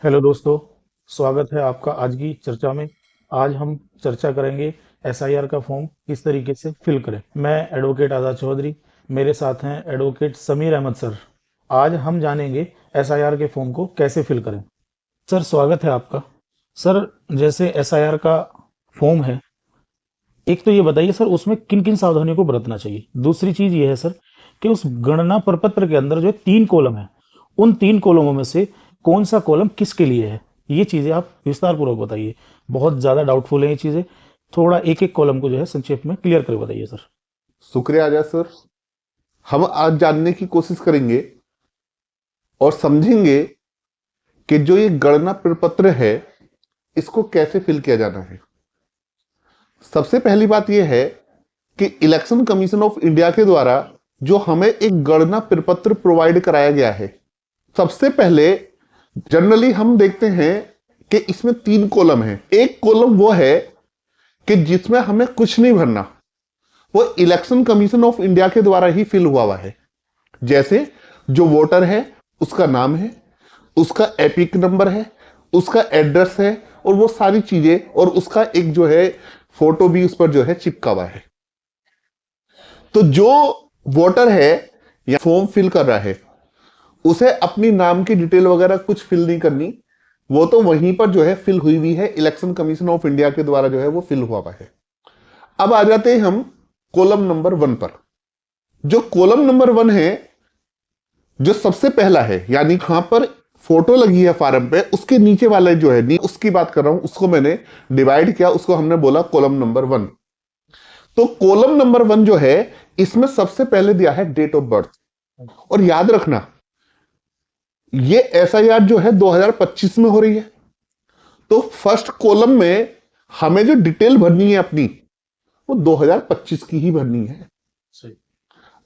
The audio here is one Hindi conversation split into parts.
हेलो दोस्तों, स्वागत है आपका आज की चर्चा में। आज हम चर्चा करेंगे एसआईआर का फॉर्म किस तरीके से फिल करें। मैं एडवोकेट आज़ाद चौधरी, मेरे साथ हैं एडवोकेट समीर अहमद सर। आज हम जानेंगे एसआईआर के फॉर्म को कैसे फिल करें। सर, स्वागत है आपका। सर, जैसे एसआईआर का फॉर्म है, एक तो ये बताइए सर उसमें किन किन सावधानियों को बरतना चाहिए। दूसरी चीज ये है सर कि उस गणना प्रपत्र के अंदर जो 3 कॉलम है, उन 3 कॉलमों में से कौन सा कॉलम किसके लिए है, ये चीजें आप विस्तार पूर्वक बताइए। बहुत ज्यादा डाउटफुल है ये चीजें। थोड़ा एक एक कॉलम को जो है संक्षेप में क्लियर कर बताइए सर। शुक्रिया आजाद सर। हम आज जानने की कोशिश करेंगे और समझेंगे कि जो ये गणना प्रपत्र है इसको कैसे फिल किया जाना है। सबसे पहली बात यह है कि इलेक्शन कमीशन ऑफ इंडिया के द्वारा जो हमें एक गणना प्रपत्र प्रोवाइड कराया गया है, सबसे पहले जनरली हम देखते हैं कि इसमें 3 कॉलम है। एक कॉलम वो है कि जिसमें हमें कुछ नहीं भरना, वो इलेक्शन कमीशन ऑफ इंडिया के द्वारा ही फिल हुआ है। जैसे जो वोटर है उसका नाम है, उसका एपिक नंबर है, उसका एड्रेस है और वो सारी चीजें, और उसका एक जो है फोटो भी उस पर जो है चिपका हुआ है। तो जो वोटर है या फॉर्म फिल कर रहा है उसे अपनी नाम की डिटेल वगैरह कुछ फिल नहीं करनी, वो तो वहीं पर जो है फिल हुई हुई है, इलेक्शन कमीशन ऑफ इंडिया के द्वारा जो है वो फिल हुआ हुआ है। अब आ जाते हैं हम कॉलम नंबर 1 पर। जो कॉलम नंबर 1 है, जो सबसे पहला है, यानी यहां पर फोटो लगी है फॉर्म पे, उसके नीचे वाला जो है उसकी बात कर रहा हूं, उसको मैंने डिवाइड किया, उसको हमने बोला कॉलम नंबर 1। तो कॉलम नंबर 1 जो है इसमें सबसे पहले दिया है डेट ऑफ बर्थ। और याद रखना ये एसआईआर जो है 2025 में हो रही है, तो फर्स्ट कॉलम में हमें जो डिटेल भरनी है अपनी, वो 2025 की ही भरनी है। सही।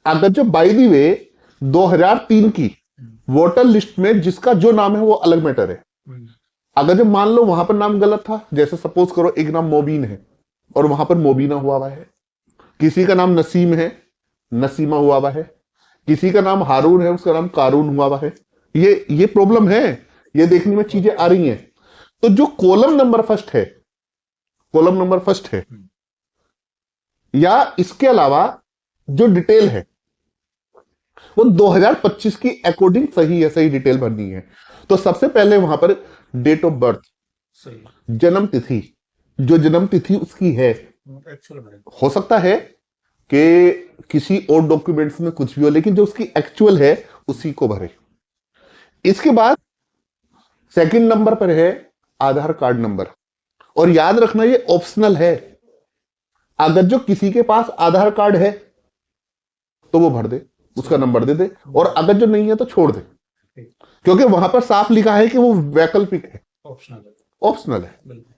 अगर जो बाय द वे 2003 की वोटर लिस्ट में जिसका जो नाम है वो अलग मैटर है। अगर जो मान लो वहां पर नाम गलत था, जैसे सपोज करो एक नाम मोबीन है और वहां पर मोबीना हुआ हुआ है, किसी का नाम नसीम है, नसीमा हुआ हुआ है, किसी का नाम हारून है, उसका नाम कारून हुआ हुआ है, ये प्रॉब्लम है, ये देखने में चीजें आ रही हैं। तो जो कॉलम नंबर फर्स्ट है, कॉलम नंबर फर्स्ट है, या इसके अलावा जो डिटेल है वो 2025 की अकॉर्डिंग सही है, सही डिटेल भरनी है। तो सबसे पहले वहां पर डेट ऑफ बर्थ, सही। जन्म तिथि, जो जन्म तिथि उसकी है, एक्चुअल में। हो सकता है कि किसी और डॉक्यूमेंट्स में कुछ भी हो, लेकिन जो उसकी एक्चुअल है उसी को भरे। इसके बाद सेकंड नंबर पर है आधार कार्ड नंबर। और याद रखना ये ऑप्शनल है, अगर जो किसी के पास आधार कार्ड है तो वो भर दे, उसका नंबर दे दे, और अगर जो नहीं है तो छोड़ दे, क्योंकि वहां पर साफ लिखा है कि वो वैकल्पिक है, ऑप्शनल है। ऑप्शनल है। बिल्कुल।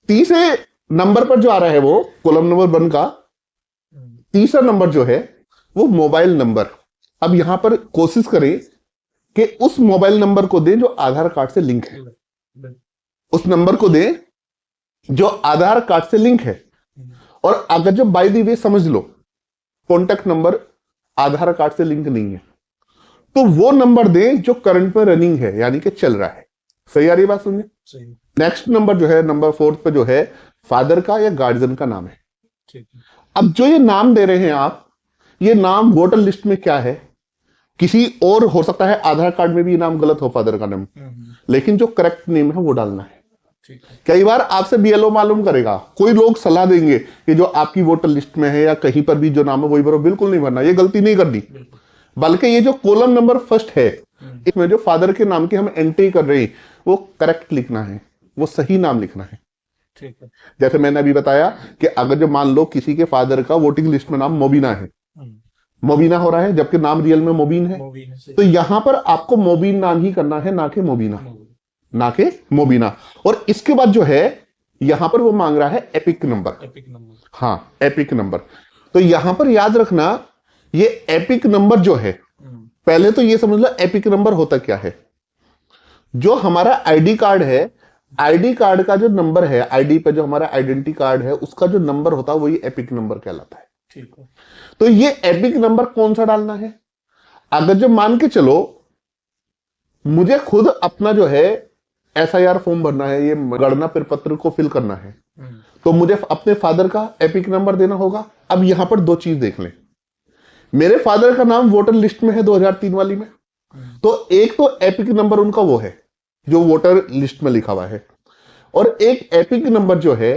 तीसरे नंबर पर जो आ रहा है वो कॉलम नंबर 1 का तीसरा नंबर जो है वो मोबाइल नंबर। अब यहां पर कोशिश करें कि उस मोबाइल नंबर को दें जो आधार कार्ड से लिंक है, उस नंबर को दें जो आधार कार्ड से लिंक है। और अगर जो बाय द वे समझ लो कॉन्टेक्ट नंबर आधार कार्ड से लिंक नहीं है, तो वो नंबर दें जो करंट में रनिंग है, यानी कि चल रहा है। सही आ रही बात? सुनिए, सही। नेक्स्ट नंबर जो है नंबर 4 पे जो है फादर का या गार्जियन का नाम है। ठीक है। अब जो ये नाम दे रहे हैं आप, ये नाम वोटर लिस्ट में क्या है, किसी और हो सकता है, आधार कार्ड में भी ये नाम गलत हो फादर का नाम, लेकिन जो करेक्ट नेम है वो डालना है। ठीक है। कई बार आपसे बीएलओ मालूम करेगा, कोई लोग सलाह देंगे कि जो आपकी वोटर लिस्ट में है या कहीं पर भी जो नाम है वही भरो, बिल्कुल नहीं भरना, ये गलती नहीं करनी। बल्कि ये जो कॉलम नंबर फर्स्ट है इसमें जो फादर के नाम की हम एंट्री कर रहे हैं वो करेक्ट लिखना है, वो सही नाम लिखना है। ठीक है। जैसे मैंने अभी बताया कि अगर जो मान लो किसी के फादर का वोटिंग लिस्ट में नाम मोबीना है, मोबीना हो रहा है जबकि नाम रियल में मोबीन है, तो यहां पर आपको मोबीन नाम ही करना है, ना कि मोबीना, ना कि मोबीना। और इसके बाद जो है यहां पर वो मांग रहा है एपिक नंबर। Epic number. हाँ, एपिक नंबर। तो यहां पर याद रखना ये एपिक नंबर जो है, पहले तो ये समझ लो एपिक नंबर होता क्या है। जो हमारा आईडी कार्ड है, आईडी कार्ड का जो नंबर है, आईडी पे जो हमारा आइडेंटिटी कार्ड है उसका जो नंबर होता है वही एपिक नंबर कहलाता है। ठीक है। तो ये एपिक नंबर कौन सा डालना है? अगर जो मान के चलो मुझे खुद अपना जो है एसआईआर फॉर्म भरना है, ये गणना प्रपत्र को फिल करना है, तो मुझे अपने फादर का एपिक नंबर देना होगा। अब यहां पर दो चीज देख लें, मेरे फादर का नाम वोटर लिस्ट में है 2003 वाली में, तो एक तो एपिक नंबर उनका वो है जो वोटर लिस्ट में लिखा हुआ है, और एक एपिक नंबर जो है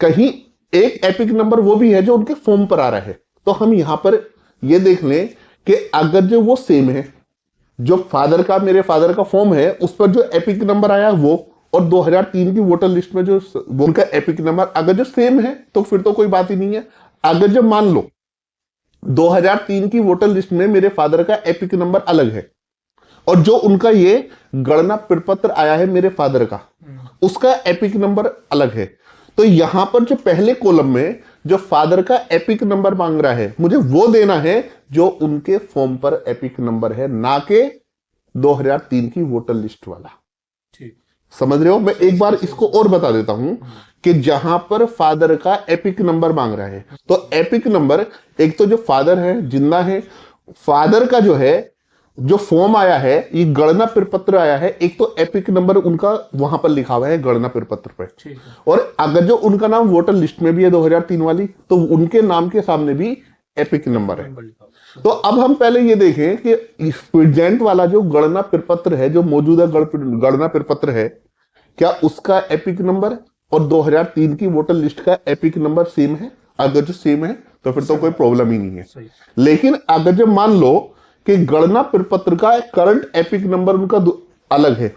कहीं, एक एपिक नंबर वो भी है जो उनके फॉर्म पर आ रहा है। तो हम यहां पर ये देख लें कि अगर जो वो सेम है, जो फादर का, मेरे फादर का फॉर्म है उस पर जो एपिक नंबर आया वो, और 2003 की वोटर लिस्ट में जो उनका एपिक नंबर अगर जो सेम है तो फिर तो कोई बात ही नहीं है। अगर जो मान लो 2003 की वोटर लिस्ट में मेरे फादर का एपिक नंबर अलग है और जो उनका ये गणना प्रपत्र आया है मेरे फादर का, उसका एपिक नंबर अलग है, तो यहां पर जो पहले कॉलम में जो फादर का एपिक नंबर मांग रहा है मुझे वो देना है जो उनके फॉर्म पर एपिक नंबर है, ना कि 2003 की वोटर लिस्ट वाला। समझ रहे हो? मैं एक बार इसको और बता देता हूं कि जहां पर फादर का एपिक नंबर मांग रहा है, तो एपिक नंबर एक तो जो फादर है जिंदा है, फादर का जो है जो फॉर्म आया है, ये गणना प्रपत्र आया है, एक तो एपिक नंबर उनका वहां पर लिखा हुआ है गणना प्रपत्र पे, और अगर जो उनका नाम वोटर लिस्ट में भी है 2003 वाली, तो उनके नाम के सामने भी एपिक नंबर है। तो अब हम पहले ये देखें कि प्रेजेंट वाला जो गणना प्रपत्र है, जो मौजूदा गणना प्रपत्र है, क्या उसका एपिक नंबर और 2003 की वोटर लिस्ट का एपिक नंबर सेम है? अगर जो सेम है तो फिर तो कोई प्रॉब्लम ही नहीं है। लेकिन अगर जो मान लो कि गणना प्रपत्र का करंट एपिक नंबर उनका अलग है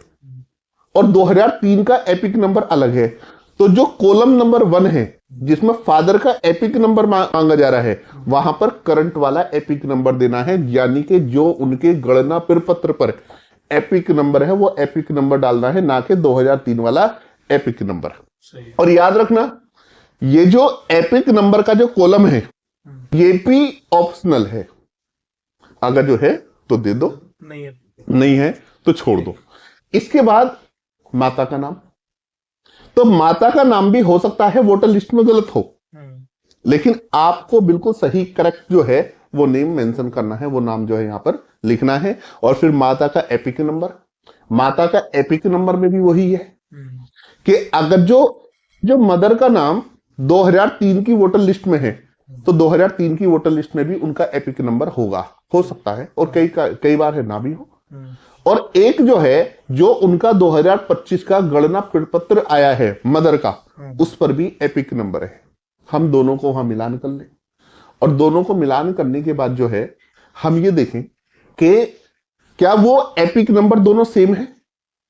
और 2003 का एपिक नंबर अलग है, तो जो कॉलम नंबर 1 है जिसमें फादर का एपिक नंबर मांगा जा रहा है, वहां पर करंट वाला एपिक नंबर देना है, यानी कि जो उनके गणना प्रपत्र पर एपिक नंबर है वो एपिक नंबर डालना है, ना कि 2003 वाला एपिक नंबर। और याद रखना, ये जो एपिक नंबर का जो कॉलम है ये भी ऑप्शनल है, अगर जो है तो दे दो, नहीं है तो छोड़ दो। इसके बाद माता का नाम, तो माता का नाम भी हो सकता है वोटर लिस्ट में गलत हो, लेकिन आपको बिल्कुल सही करेक्ट जो है वो नेम मेंशन करना है, वो नाम जो है यहां पर लिखना है। और फिर माता का एपिक नंबर, माता का एपिक नंबर में भी वही है कि अगर जो मदर का नाम 2003 की वोटर लिस्ट में है, तो 2003 की वोटर लिस्ट में भी उनका एपिक नंबर होगा, हो सकता है, और कई बार है ना भी हो। और एक जो है जो उनका 2025 का गणना प्रपत्र आया है मदर का, उस पर भी एपिक नंबर है। हम दोनों को वहां मिलान कर लें, और दोनों को मिलान करने के बाद जो है हम ये देखें कि क्या वो एपिक नंबर दोनों सेम है।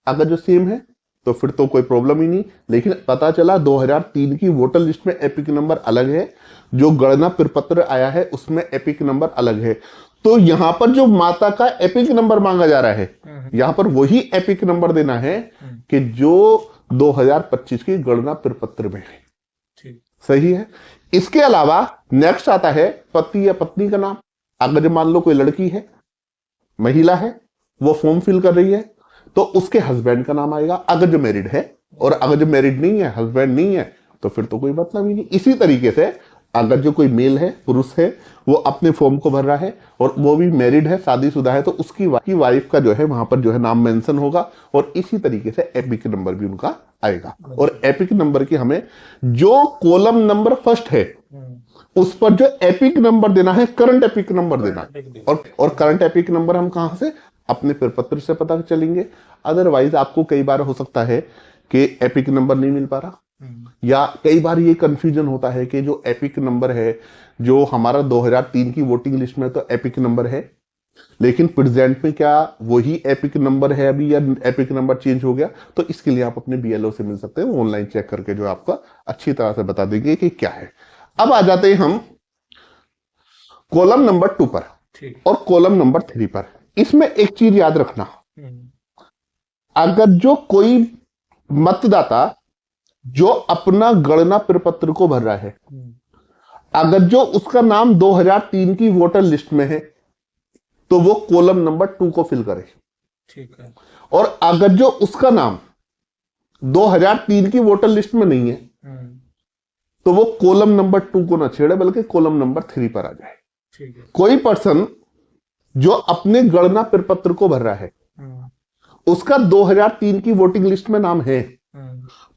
अगर जो सेम है तो फिर तो कोई प्रॉब्लम ही नहीं, लेकिन पता चला 2003 की वोटर लिस्ट में एपिक नंबर अलग है, जो गणना प्रपत्र आया है उसमें एपिक नंबर अलग है, तो यहां पर जो माता का एपिक नंबर मांगा जा रहा है, यहां पर वही एपिक नंबर देना है कि जो 2025 की गणना प्रपत्र में है। सही है। इसके अलावा नेक्स्ट आता है पति या पत्नी का नाम। अगर मान लो कोई लड़की है, महिला है, वो फॉर्म फिल कर रही है, तो उसके हस्बैंड का नाम आएगा अगर जो मैरिड है, और अगर जो मैरिड नहीं है, हस्बैंड नहीं है, तो फिर तो कोई मतलब ही नहीं। इसी तरीके से अगर जो कोई मेल है, पुरुष है, वो अपने फॉर्म को भर रहा है और वो भी मैरिड है, शादीशुदा है, तो उसकी वाइफ का जो है वहां पर जो है नाम मेंशन होगा, और इसी तरीके से एपिक नंबर भी उनका आएगा। और एपिक नंबर की हमें जो कॉलम नंबर फर्स्ट है उस पर जो एपिक नंबर देना है, करंट एपिक नंबर देना, और करंट एपिक नंबर हम कहां से, अपने प्रपत्र से पता चलेंगे। अदरवाइज आपको कई बार हो सकता है कि एपिक नंबर नहीं मिल पा रहा, या कई बार ये कंफ्यूजन होता है कि जो एपिक नंबर है जो हमारा 2003 की वोटिंग लिस्ट में तो एपिक नंबर है, लेकिन प्रेजेंट में क्या वही एपिक नंबर है अभी, या एपिक नंबर चेंज हो गया। तो इसके लिए आप अपने बीएलओ से मिल सकते हैं, ऑनलाइन चेक करके जो आपका अच्छी तरह से बता देंगे कि क्या है। अब आ जाते हैं हम कॉलम नंबर 2 पर और कॉलम नंबर 3 पर। इसमें एक चीज याद रखना, अगर जो कोई मतदाता जो अपना गणना प्रपत्र को भर रहा है, अगर जो उसका नाम 2003 की वोटर लिस्ट में है, तो वो कॉलम नंबर 2 को फिल करे। ठीक है। और अगर जो उसका नाम 2003 की वोटर लिस्ट में नहीं है, तो वो कॉलम नंबर 2 को ना छेड़े, बल्कि कॉलम नंबर 3 पर आ जाए। ठीक है। कोई पर्सन जो अपने गणना प्रपत्र को भर रहा है उसका 2003 की वोटिंग लिस्ट में नाम है,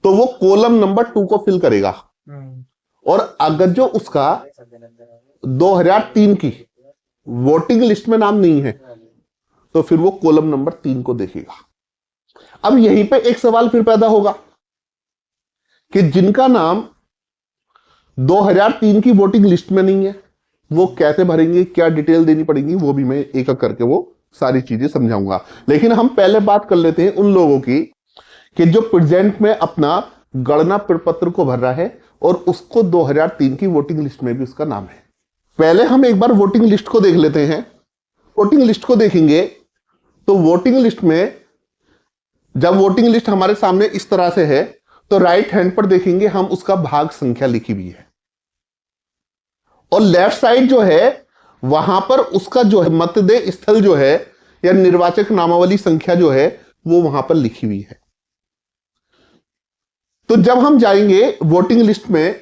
तो वो कॉलम नंबर 2 को फिल करेगा। और अगर जो उसका 2003 की वोटिंग लिस्ट में नाम नहीं है, तो फिर वो कॉलम नंबर 3 को देखेगा। अब यहीं पे एक सवाल फिर पैदा होगा कि जिनका नाम 2003 की वोटिंग लिस्ट में नहीं है, वो कैसे भरेंगे, क्या डिटेल देनी पड़ेगी, वो भी मैं एक एक करके वो सारी चीजें समझाऊंगा। लेकिन हम पहले बात कर लेते हैं उन लोगों की कि जो प्रेजेंट में अपना गणना प्रपत्र को भर रहा है और उसको 2003 की वोटिंग लिस्ट में भी उसका नाम है। पहले हम एक बार वोटिंग लिस्ट को देख लेते हैं। वोटिंग लिस्ट को देखेंगे तो वोटिंग लिस्ट में, जब वोटिंग लिस्ट हमारे सामने इस तरह से है, तो राइट हैंड पर देखेंगे हम उसका भाग संख्या लिखी हुई है, और लेफ्ट साइड जो है वहां पर उसका जो है मतदेय स्थल जो है या निर्वाचक नामावली संख्या जो है वो वहां पर लिखी हुई है। तो जब हम जाएंगे वोटिंग लिस्ट में,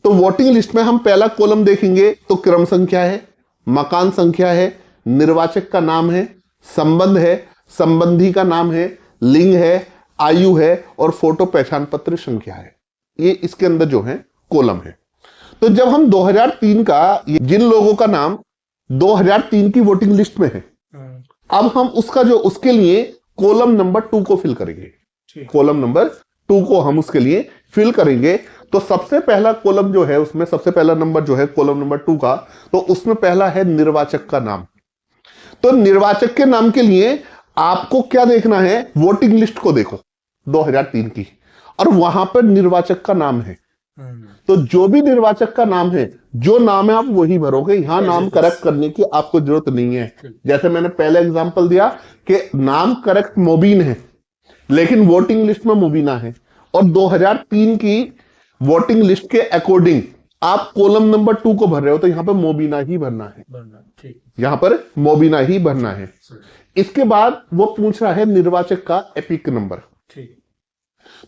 तो वोटिंग लिस्ट में हम पहला कॉलम देखेंगे तो क्रम संख्या है, मकान संख्या है, निर्वाचक का नाम है, संबंध है, संबंधी का नाम है, लिंग है, आयु है और फोटो पहचान पत्र संख्या है। ये इसके अंदर जो है कॉलम है। तो जब हम 2003 का, जिन लोगों का नाम 2003 की वोटिंग लिस्ट में है, अब हम उसका जो उसके लिए कॉलम नंबर 2 को फिल करेंगे। कॉलम नंबर 2 को हम उसके लिए फिल करेंगे। तो सबसे पहला कॉलम जो है उसमें सबसे पहला नंबर जो है कॉलम नंबर 2 का, तो उसमें पहला है निर्वाचक का नाम। तो निर्वाचक के नाम के लिए आपको क्या देखना है, वोटिंग लिस्ट को देखो 2003 की, और वहां पर निर्वाचक का नाम है। तो जो भी निर्वाचक का नाम है, जो नाम है आप वही भरोगे। यहां नाम करेक्ट करने की आपको जरूरत नहीं है। जैसे मैंने पहले एग्जांपल दिया कि नाम करेक्ट मोबिन है, लेकिन वोटिंग लिस्ट में मुबीना है, और 2003 की वोटिंग लिस्ट के अकॉर्डिंग आप कॉलम नंबर 2 को भर रहे हो, तो यहां पर मोबिना ही भरना है। यहां पर मोबिना ही भरना है। इसके बाद वो पूछ रहा है निर्वाचक का एपिक नंबर।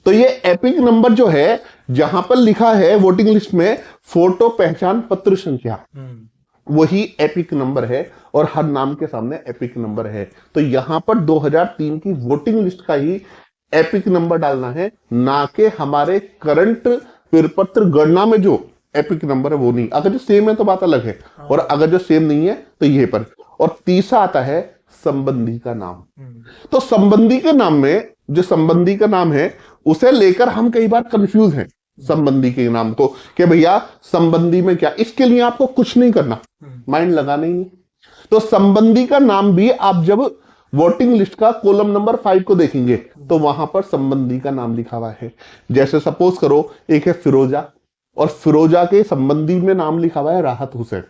तो ये एपिक नंबर जो है, जहां पर लिखा है वोटिंग लिस्ट में फोटो पहचान पत्र संख्या, वही एपिक नंबर है, और हर नाम के सामने एपिक नंबर है। तो यहां पर 2003 की वोटिंग लिस्ट का ही एपिक नंबर डालना है, ना कि हमारे करंट प्रपत्र गणना में जो एपिक नंबर है वो नहीं। अगर जो सेम है तो बात अलग है, और अगर जो सेम नहीं है तो ये पर। और तीसरा आता है संबंधी का नाम। तो संबंधी के नाम में, जो संबंधी का नाम है उसे लेकर हम कई बार कंफ्यूज हैं संबंधी के नाम को, कि भैया संबंधी में क्या। इसके लिए आपको कुछ नहीं करना, माइंड लगाना ही नहीं। तो संबंधी का नाम भी आप जब वोटिंग लिस्ट का कॉलम नंबर 5 को देखेंगे तो वहां पर संबंधी का नाम लिखा हुआ है। जैसे सपोज करो एक है फिरोजा, और फिरोजा के संबंधी में नाम लिखा हुआ है राहत हुसैन।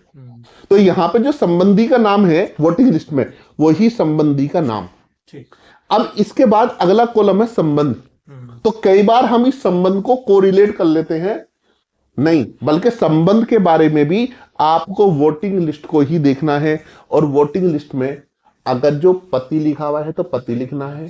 तो यहां पे जो संबंधी का नाम है वोटिंग लिस्ट में, वही संबंधी का नाम। अब इसके बाद अगला कॉलम है संबंध। तो कई बार हम इस संबंध को कोरिलेट कर लेते हैं, नहीं, बल्कि संबंध के बारे में भी आपको वोटिंग लिस्ट को ही देखना है। और वोटिंग लिस्ट में अगर जो पति लिखा हुआ है तो पति लिखना है,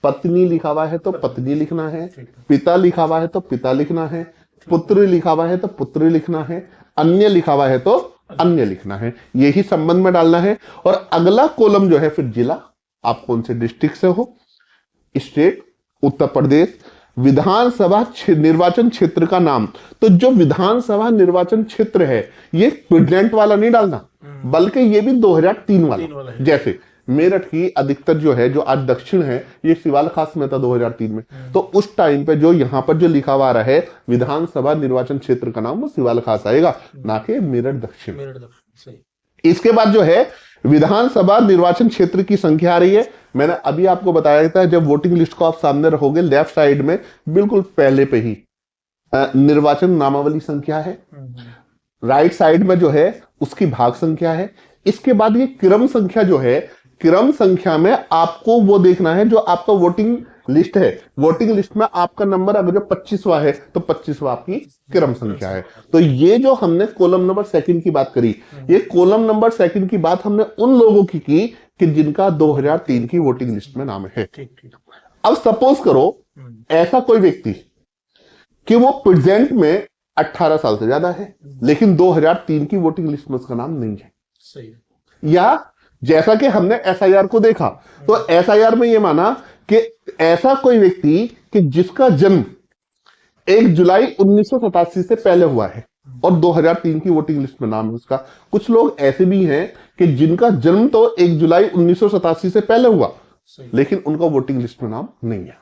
पत्नी लिखा हुआ है तो पत्नी लिखना है, पिता लिखा हुआ है तो पिता लिखना है, पुत्र लिखा हुआ है तो पुत्र लिखना है, अन्य लिखा हुआ है तो अन्य लिखना है। यही संबंध में डालना है। और अगला कॉलम जो है फिर जिला, आप कौन से डिस्ट्रिक्ट से हो, स्टेट, उत्तर प्रदेश, विधानसभा निर्वाचन क्षेत्र का नाम। तो जो विधानसभा निर्वाचन क्षेत्र है ये प्रेजेंट वाला नहीं डालना, बल्कि ये भी 2003 वाला। जैसे मेरठ की अधिकतर जो है, जो आज दक्षिण है, ये सिवाल खास में था 2003 में। तो उस टाइम पे जो यहाँ पर जो लिखा हुआ रहा है विधानसभा निर्वाचन क्षेत्र का नाम, वो सिवाल खास आएगा, ना कि मेरठ दक्षिण। इसके बाद जो है विधानसभा निर्वाचन क्षेत्र की संख्या आ रही है। मैंने अभी आपको बताया था, जब वोटिंग लिस्ट को आप सामने रखोगे लेफ्ट साइड में बिल्कुल पहले पे ही निर्वाचन नामावली संख्या है, राइट साइड में जो है उसकी भाग संख्या है। इसके बाद ये क्रम संख्या जो है, क्रम संख्या में आपको वो देखना है जो आपका वोटिंग लिस्ट है। वोटिंग लिस्ट में आपका नंबर अगर जो 25वां है तो 25वां आपकी क्रम संख्या है। तो ये जो हमने कॉलम नंबर सेकंड की बात करी, ये कॉलम नंबर सेकंड की बात हमने उन लोगों की कि जिनका 2003 की वोटिंग लिस्ट में नाम है। अब सपोज करो ऐसा कोई व्यक्ति कि वो प्रेजेंट में 18 साल से ज्यादा है, लेकिन 2003 की वोटिंग लिस्ट में उसका नाम नहीं है। सही। या जैसा कि हमने एसआईआर को देखा, तो एसआईआर में ये माना कि ऐसा कोई व्यक्ति कि जिसका जन्म 1 जुलाई 1987 से पहले हुआ है और 2003 की वोटिंग लिस्ट में नाम है उसका। कुछ लोग ऐसे भी हैं कि जिनका जन्म तो 1 जुलाई 1987 से पहले हुआ लेकिन उनका वोटिंग लिस्ट में नाम नहीं है।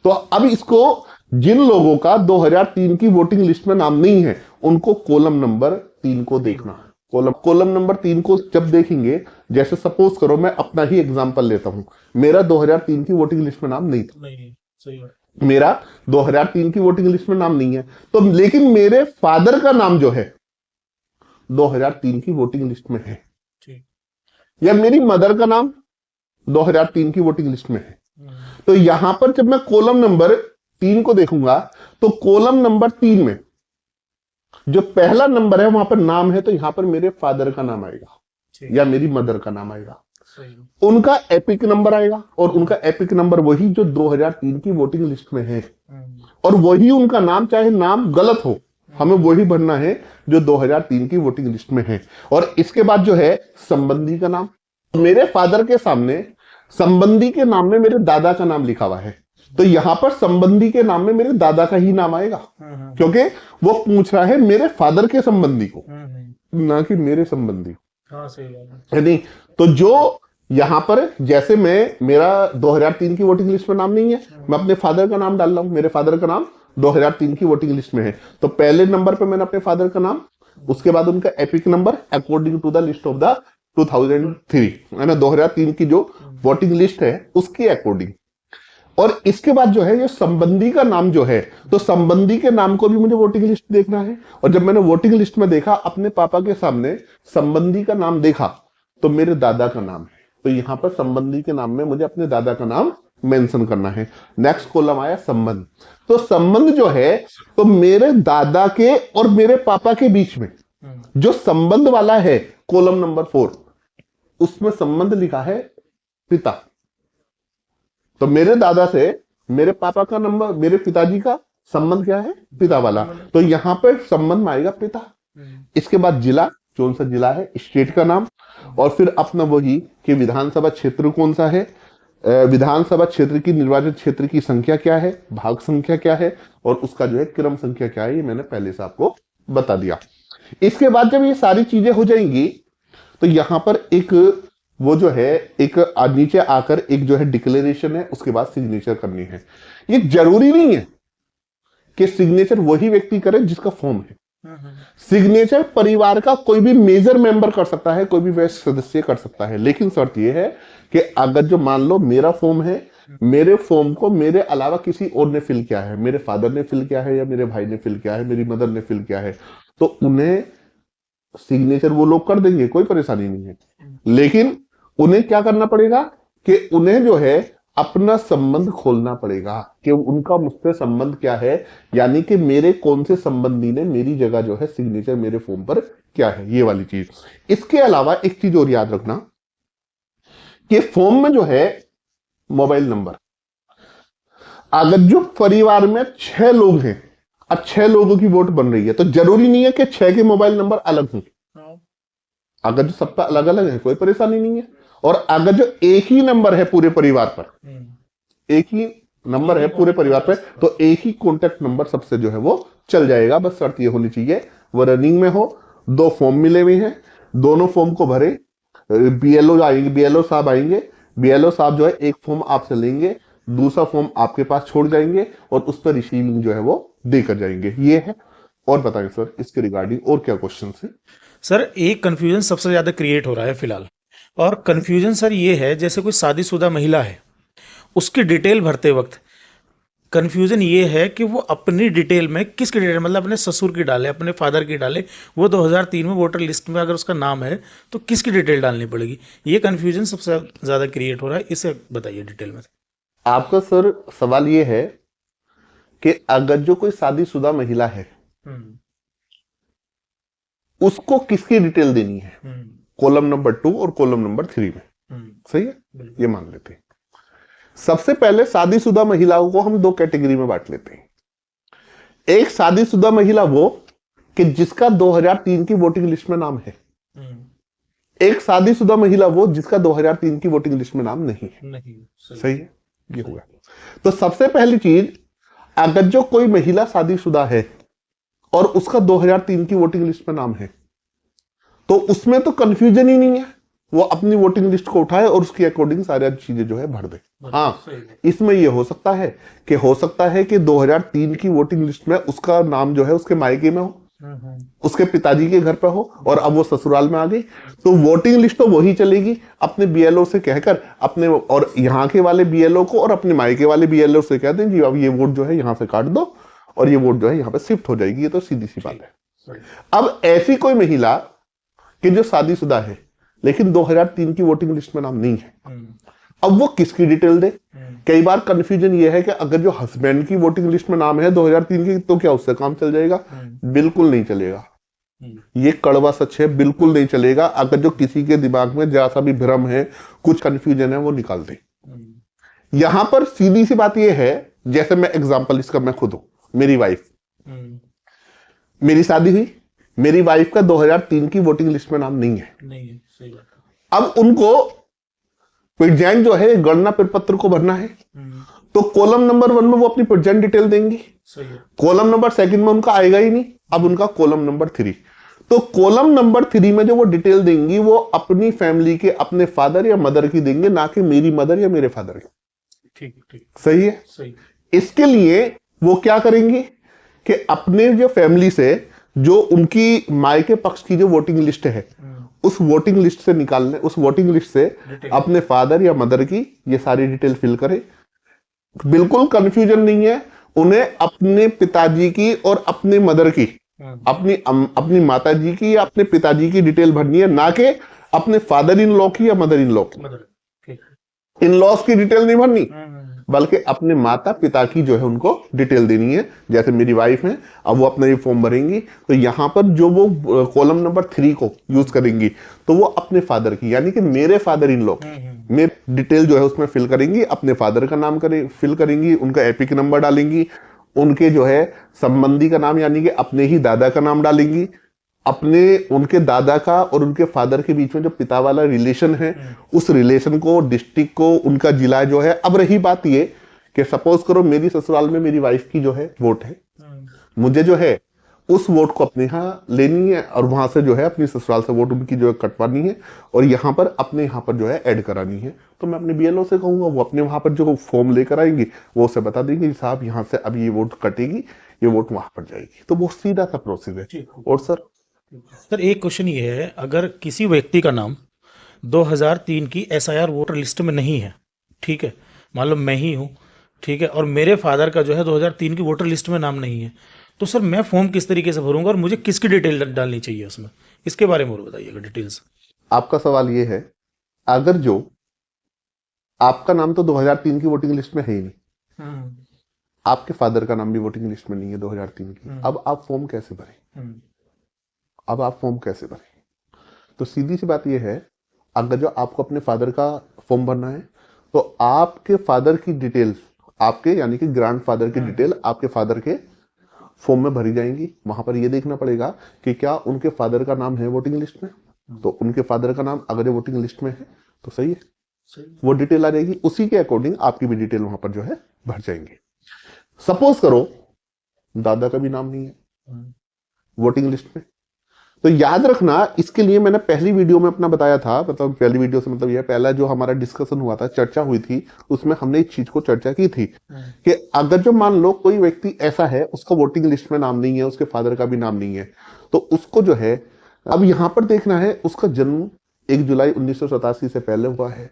तो अब इसको जिन लोगों का 2003 की वोटिंग लिस्ट में नाम नहीं है उनको कॉलम नंबर 3 को देखना है। कॉलम नंबर 3 को जब देखेंगे, जैसे सपोज करो मैं अपना ही एग्जांपल लेता हूं, मेरा 2003 की वोटिंग लिस्ट में नाम नहीं था, सही बात। मेरा 2003 की वोटिंग लिस्ट में नाम नहीं है, तो लेकिन मेरे फादर का नाम जो है 2003 की वोटिंग लिस्ट में है, या मेरी मदर का नाम 2003 की वोटिंग लिस्ट में है। तो यहां पर जब मैं कॉलम नंबर 3 को देखूंगा तो कॉलम नंबर 3 में जो पहला नंबर है वहां पर नाम है, तो यहां पर मेरे फादर का नाम आएगा या मेरी मदर का नाम आएगा, उनका एपिक नंबर आएगा, और उनका एपिक नंबर वही जो 2003 की वोटिंग लिस्ट में है, और वही उनका नाम, चाहे नाम गलत हो हमें वही भरना है जो 2003 की वोटिंग लिस्ट में है। और इसके बाद जो है संबंधी का नाम, मेरे फादर के सामने संबंधी के नाम में मेरे दादा का नाम लिखा हुआ है, तो यहां पर संबंधी के नाम में मेरे दादा का ही नाम आएगा, क्योंकि वो पूछ रहा है मेरे फादर के संबंधी को, ना कि मेरे संबंधी को। हाँ, सही बात है। नहीं, तो जो यहां पर जैसे मेरा 2003 की वोटिंग लिस्ट में नाम नहीं है, मैं अपने फादर का नाम डाल रहा हूं, मेरे फादर का नाम 2003 की वोटिंग लिस्ट में है, तो पहले नंबर पे मैंने अपने फादर का नाम, उसके बाद उनका EPIC number according to the list of the 2003, है ना, 2003 की जो वोटिंग लिस्ट है उसके अकॉर्डिंग। और इसके बाद जो है ये संबंधी का नाम जो है, तो संबंधी के नाम को भी मुझे वोटिंग लिस्ट देखना है, और जब मैंने वोटिंग लिस्ट में देखा अपने पापा के सामने संबंधी का नाम देखा तो मेरे दादा का नाम है, तो यहां पर संबंधी के नाम में मुझे अपने दादा का नाम मेंशन करना है। नेक्स्ट कॉलम आया संबंध, तो संबंध जो है तो मेरे दादा के और मेरे पापा के बीच में जो संबंध वाला है कॉलम नंबर 4, उसमें संबंध लिखा है पिता, तो मेरे दादा से मेरे पापा का नंबर, मेरे पिताजी का संबंध क्या है, पिता वाला, तो यहां पर संबंध में आएगा पिता। इसके बाद जिला, कौन सा जिला है, स्टेट का नाम, और फिर अपना वही कि विधानसभा क्षेत्र कौन सा है, विधानसभा क्षेत्र की निर्वाचन क्षेत्र की संख्या क्या है, भाग संख्या क्या है, और उसका जो है क्रम संख्या क्या है, ये मैंने पहले से आपको बता दिया। इसके बाद जब ये सारी चीजें हो जाएंगी तो यहां पर एक वो जो है एक नीचे आकर एक जो है डिक्लेरेशन है, उसके बाद सिग्नेचर करनी है। ये जरूरी नहीं है कि सिग्नेचर वही व्यक्ति करे जिसका फॉर्म है, सिग्नेचर परिवार का कोई भी मेजर मेंबर कर सकता है, कोई भी वयस्क सदस्य कर सकता है, लेकिन शर्त यह है कि अगर जो मान लो मेरा फॉर्म है, मेरे फॉर्म को मेरे अलावा किसी और ने फिल किया है, मेरे फादर ने फिल किया है या मेरे भाई ने फिल किया है, मेरी मदर ने फिल किया है, तो उन्हें सिग्नेचर वो लोग कर देंगे, कोई परेशानी नहीं है, लेकिन उन्हें क्या करना पड़ेगा कि उन्हें जो है अपना संबंध खोलना पड़ेगा कि उनका मुझसे संबंध क्या है, यानी कि मेरे कौन से संबंधी ने मेरी जगह जो है सिग्नेचर मेरे फॉर्म पर क्या है, ये वाली चीज। इसके अलावा एक चीज और याद रखना कि फॉर्म में जो है मोबाइल नंबर, अगर जो परिवार में 6 लोग हैं, अब 6 लोगों की वोट बन रही है, तो जरूरी नहीं है कि 6 के मोबाइल नंबर अलग हों, अगर जो सबका अलग अलग है कोई परेशानी नहीं है। और अगर जो एक ही नंबर है पूरे परिवार पर, एक ही नंबर है पूरे परिवार पर, तो एक ही कॉन्टेक्ट नंबर सबसे जो है वो चल जाएगा। बस शर्त ये होनी चाहिए वो रनिंग में हो, 2 फॉर्म मिले हुए हैं, दोनों फॉर्म को भरे, बीएलओ आएंगे, बीएलओ साहब आएंगे, बीएलओ साहब जो है एक फॉर्म आपसे लेंगे, दूसरा फॉर्म आपके पास छोड़ जाएंगे और उस पर रिसीविंग जो है वो देकर जाएंगे। ये है। और बताएं सर इसके रिगार्डिंग और क्या क्वेश्चन है? सर एक कंफ्यूजन सबसे ज़्यादा क्रिएट हो रहा है फिलहाल, और कंफ्यूजन सर ये है जैसे कोई शादीशुदा महिला है उसकी डिटेल भरते वक्त कंफ्यूजन ये है कि वो अपनी डिटेल में किसकी डिटेल, मतलब अपने ससुर की डाले, अपने फादर की डाले, वो 2003 में वोटर लिस्ट में अगर उसका नाम है तो किसकी डिटेल डालनी पड़ेगी, ये कंफ्यूजन सबसे ज़्यादा क्रिएट हो रहा है, इसे बताइए डिटेल में। आपका सर सवाल ये है कि अगर जो कोई शादीशुदा महिला है उसको किसकी डिटेल देनी है, कॉलम नंबर 2 और कॉलम नंबर 3 में, सही है, ये मान लेते हैं। सबसे पहले शादीशुदा महिलाओं को हम 2 कैटेगरी में बांट लेते हैं। एक शादीशुदा महिला वो कि जिसका 2003 की वोटिंग लिस्ट में नाम है, एक शादीशुदा महिला वो जिसका 2003 की वोटिंग लिस्ट में नाम नहीं है, सही है, ये हो गया। तो सबसे पहली चीज, अगर जो कोई महिला शादीशुदा है और उसका 2003 की वोटिंग लिस्ट में नाम है, तो उसमें तो कंफ्यूजन ही नहीं है, वो अपनी वोटिंग लिस्ट को उठाए और उसके अकॉर्डिंग सारी चीजें जो है भर दे। हाँ, इसमें ये हो सकता है कि 2003 की वोटिंग लिस्ट में उसका नाम जो है उसके मायके में हो, उसके पिताजी के घर पे हो, और अब वो ससुराल में आ गई, तो वोटिंग लिस्ट तो वही चलेगी। अपने बीएलओ से कहकर अपने, और यहाँ के वाले बीएलओ को और अपने मायके वाले बीएलओ से कह दें कि अब ये वोट जो है यहाँ से काट दो और ये वोट जो है यहाँ पे शिफ्ट हो जाएगी। ये तो सीधी सी बात है। अब ऐसी कोई महिला कि जो शादीशुदा है लेकिन 2003 की वोटिंग लिस्ट में नाम नहीं है, अब वो किसकी डिटेल दे? कई बार कंफ्यूजन ये है कि अगर जो हस्बैंड की वोटिंग लिस्ट में नाम है 2003 की, तो क्या उससे काम चल जाएगा? बिल्कुल नहीं चलेगा। ये कड़वा सच है, बिल्कुल नहीं चलेगा। अगर जो किसी के दिमाग में जरा सा भी भ्रम है, कुछ कंफ्यूजन है, वो निकाल दे। यहां पर सीधी सी बात ये है, जैसे मैं एग्जांपल इसका मैं खुद हूं, मेरी वाइफ, मेरी शादी हुई, मेरी वाइफ का 2003 की वोटिंग लिस्ट में नाम नहीं है। सही बात है। अब उनको प्रेजेंट जो है गणना प्रपत्र को भरना है, तो कॉलम नंबर 1 में वो अपनी प्रेजेंट डिटेल देंगी। सही है। कॉलम नंबर 2 में उनका आएगा ही नहीं, अब उनका कॉलम नंबर 3। तो कॉलम नंबर 3 में जो वो डिटेल देंगी वो अपनी फैमिली के, अपने फादर या मदर की देंगे, ना कि मेरी मदर या मेरे फादर की। ठीक। सही है। सही। इसके लिए वो क्या करेंगी कि अपने जो फैमिली से जो उनकी मायके पक्ष की जो वोटिंग लिस्ट है, उस वोटिंग लिस्ट से निकालने, उस वोटिंग लिस्ट से अपने फादर या मदर की ये सारी डिटेल फिल करे। बिल्कुल कंफ्यूजन नहीं है, उन्हें अपने पिताजी की और अपने मदर की, अपनी माता जी की या अपने पिताजी की डिटेल भरनी है, ना कि अपने फादर इन लॉ की या मदर इन लॉ की। इन लॉस की डिटेल नहीं भरनी, बल्कि अपने माता पिता की जो है उनको डिटेल देनी है। जैसे मेरी वाइफ है, अब वो अपना ये फॉर्म भरेंगी, तो यहां पर जो वो कॉलम नंबर 3 को यूज करेंगी, तो वो अपने फादर की, यानी कि मेरे फादर इन लॉ में डिटेल जो है उसमें फिल करेंगी, अपने फादर का नाम फिल करेंगी, उनका एपिक नंबर डालेंगी, उनके जो है संबंधी का नाम, यानी कि अपने ही दादा का नाम डालेंगी, अपने उनके दादा का और उनके फादर के बीच में जो पिता वाला रिलेशन है, उस रिलेशन को, डिस्ट्रिक्ट को, उनका जिला जो है। अब रही बात ये कि सपोज करो मेरी ससुराल में मेरी वाइफ की जो है वोट है, मुझे जो है उस वोट को अपने यहाँ लेनी है और वहां से जो है अपनी ससुराल से वोट उनकी जो है कटवानी है और यहाँ पर अपने यहाँ पर जो है ऐड करानी है। तो मैं अपने बीएलओ से कहूंगा, वो अपने वहां पर जो फॉर्म लेकर आएंगी, वो उसे बता देंगे साहब यहाँ से अब ये वोट कटेगी, ये वोट वहां पर जाएगी। तो वो सीधा सा प्रोसेस है। और सर एक क्वेश्चन ये है, अगर किसी व्यक्ति का नाम 2003 की एसआईआर वोटर लिस्ट में नहीं है, ठीक है, मान लो मैं ही हूँ, ठीक है, और मेरे फादर का जो है 2003 की वोटर लिस्ट में नाम नहीं है, तो सर मैं फॉर्म किस तरीके से भरूंगा और मुझे किसकी डिटेल डालनी चाहिए उसमें, इसके बारे में और बताइएगा डिटेल्स। आपका सवाल ये है, अगर जो आपका नाम तो 2003 की वोटिंग लिस्ट में है ही नहीं, आपके फादर का नाम भी वोटिंग लिस्ट में नहीं है 2003 की, अब आप फॉर्म कैसे भरें? अब आप फॉर्म कैसे भरें? तो सीधी सी बात यह है, अगर जो आपको अपने फादर का फॉर्म भरना है, तो आपके फादर की डिटेल्स, आपके यानी कि ग्रैंडफादर की डिटेल आपके फादर के फॉर्म में भरी जाएंगी। वहां पर यह देखना पड़ेगा कि क्या उनके फादर का नाम है वोटिंग लिस्ट में, तो उनके फादर का नाम अगर वोटिंग लिस्ट में है तो सही है, वो डिटेल आ जाएगी, उसी के अकॉर्डिंग आपकी भी डिटेल वहां पर जो है भर जाएंगे। सपोज करो दादा का भी नाम नहीं है वोटिंग लिस्ट में, तो याद रखना, इसके लिए मैंने पहली वीडियो में अपना बताया था, मतलब पहली वीडियो से मतलब यह पहला जो हमारा डिस्कशन हुआ था, चर्चा हुई थी, उसमें हमने इस चीज को चर्चा की थी कि अगर जो मान लो कोई व्यक्ति ऐसा है उसका वोटिंग लिस्ट में नाम नहीं है, उसके फादर का भी नाम नहीं है, तो उसको जो है अब यहां पर देखना है उसका जन्म 1 जुलाई 1987 से पहले हुआ है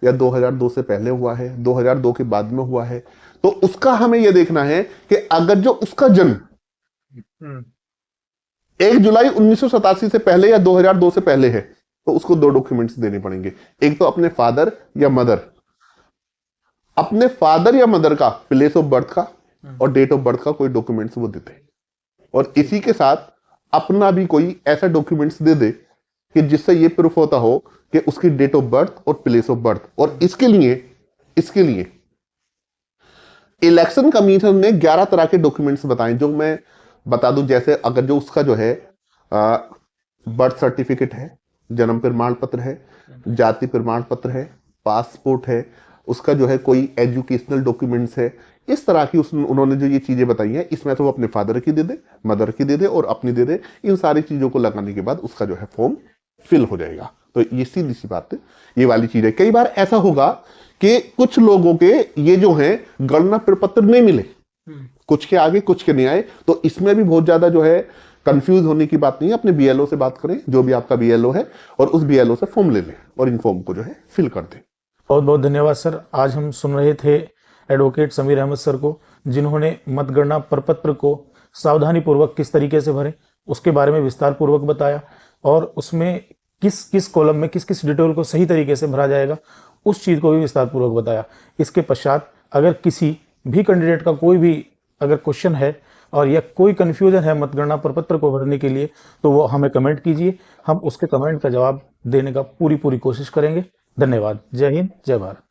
या 2002 से पहले हुआ है, 2002 के बाद में हुआ है, तो उसका हमें यह देखना है कि अगर जो उसका जन्म 1 जुलाई 1987 से पहले या 2002 से पहले है, तो उसको 2 डॉक्यूमेंट्स देने पड़ेंगे। एक तो अपने फादर या मदर, अपने फादर या मदर का प्लेस ऑफ बर्थ का और डेट ऑफ बर्थ का कोई डॉक्यूमेंट्स वो देते, और इसी के साथ अपना भी कोई ऐसा डॉक्यूमेंट्स दे दे कि जिससे ये प्रूफ होता हो कि उसकी डेट ऑफ बर्थ और प्लेस ऑफ बर्थ। और इसके लिए इलेक्शन कमीशन ने 11 तरह के डॉक्यूमेंट्स बताए, जो मैं बता दूं। जैसे अगर जो उसका जो है बर्थ सर्टिफिकेट है, जन्म प्रमाण पत्र है, जाति प्रमाण पत्र है, पासपोर्ट है, उसका जो है कोई एजुकेशनल डॉक्यूमेंट्स है, इस तरह की उन्होंने जो ये चीजें बताई हैं, इसमें तो वो अपने फादर की दे दे, मदर की दे दे और अपनी दे दे। इन सारी चीजों को लगाने के बाद उसका जो है फॉर्म फिल हो जाएगा। तो ये सीधी सी बात है, ये वाली चीज है। कई बार ऐसा होगा कि कुछ लोगों के ये जो है गणना प्रपत्र नहीं मिले, कुछ के आगे कुछ के नहीं आए, तो इसमें भी बहुत ज्यादा जो है कंफ्यूज होने की बात नहीं है। अपने बीएलओ से बात करें, जो भी आपका बीएलओ है, और उस बीएलओ से फॉर्म ले लें और इन फॉर्म को जो है फिल कर दें। बहुत बहुत धन्यवाद सर। आज हम सुन रहे थे एडवोकेट समीर अहमद सर को, जिन्होंने मतगणना प्रपत्र को सावधानी पूर्वक किस तरीके से भरें उसके बारे में विस्तार पूर्वक बताया, और उसमें किस किस कॉलम में किस किस डिटेल को सही तरीके से भरा जाएगा उस चीज को भी विस्तार पूर्वक बताया। इसके पश्चात अगर किसी भी कैंडिडेट का कोई भी अगर क्वेश्चन है और या कोई कंफ्यूजन है मतगणना प्रपत्र को भरने के लिए, तो वो हमें कमेंट कीजिए, हम उसके कमेंट का जवाब देने का पूरी कोशिश करेंगे। धन्यवाद। जय हिंद, जय भारत।